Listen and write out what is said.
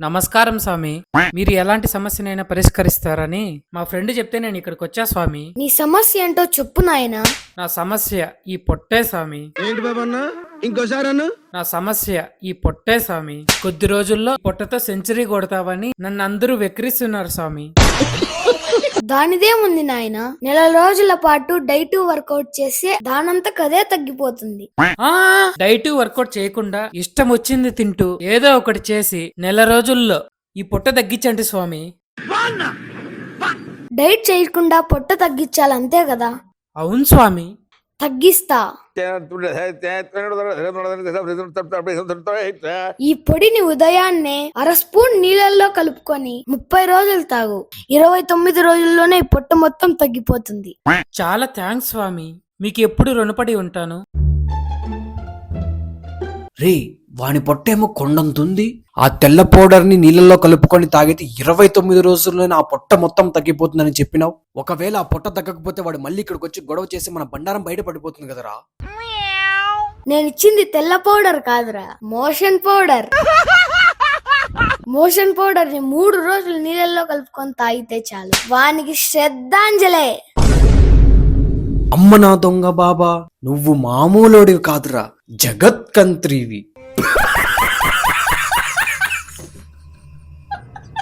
నమస్కారం స్వామి. మీరు ఎలాంటి సమస్యనైనా పరిష్కరిస్తారని మా ఫ్రెండ్ చెప్తే నేను ఇక్కడికి వచ్చా స్వామి. నీ సమస్య ఏంటో చెప్పు నాయనా. నా సమస్య ఈ పొట్టే స్వామి. ఏంటి బాబన్న ఇంకోసారి నా సమస్య ఈ పొట్టే స్వామి. కొద్ది రోజుల్లో పొట్టతో సెంచరీ కొడతావని నన్ను అందరూ వెక్కిరిస్తున్నారు స్వామి. దానిదేముంది నాయన, నెల రోజుల పాటు డైట్ వర్కౌట్ చేస్తే దానంతా కదే తగ్గిపోతుంది. డైట్ వర్కౌట్ చేయకుండా ఇష్టం వచ్చింది తింటూ ఏదో ఒకటి చేసి నెల రోజుల్లో ఈ పొట్ట తగ్గించండి స్వామి. డైట్ చేయకుండా పొట్ట తగ్గించాలంతే కదా? అవును స్వామి. తగ్గిస్తా. ఈ పొడిని ఉదయాన్నే అర స్పూన్ నీళ్ళల్లో కలుపుకొని 30 రోజులు తాగు. 29 రోజుల్లోనే ఈ పొట్ట మొత్తం తగ్గిపోతుంది. చాలా థ్యాంక్స్ స్వామి, మీకు ఎప్పుడు రుణపడి ఉంటాను. రే, వాని పొట్టేమో కొండంతుంది. ఆ తెల్ల పౌడర్ ని నీళ్ళల్లో కలుపుకొని తాగితే 29 రోజుల్లోనే ఆ పొట్ట మొత్తం తగ్గిపోతుందని చెప్పినావు. ఒకవేళ ఆ పొట్ట తగ్గకపోతే వాడు మళ్ళీ ఇక్కడికి వచ్చి గొడవ చేసి మన బండారం బయట పడిపోతుంది కదరా. నేను ఇచ్చింది తెల్ల పౌడర్ కాదురా, మోషన్ పౌడర్. మోషన్ పౌడర్ ని 3 రోజులు నీళ్ళల్లో కలుపుకొని తాగితే చాలు. వానికి శ్రద్ధాంజలే. అమ్మ నా దొంగ బాబా, నువ్వు మామూలోడివి కాదురా, జగత్కంత్రివి.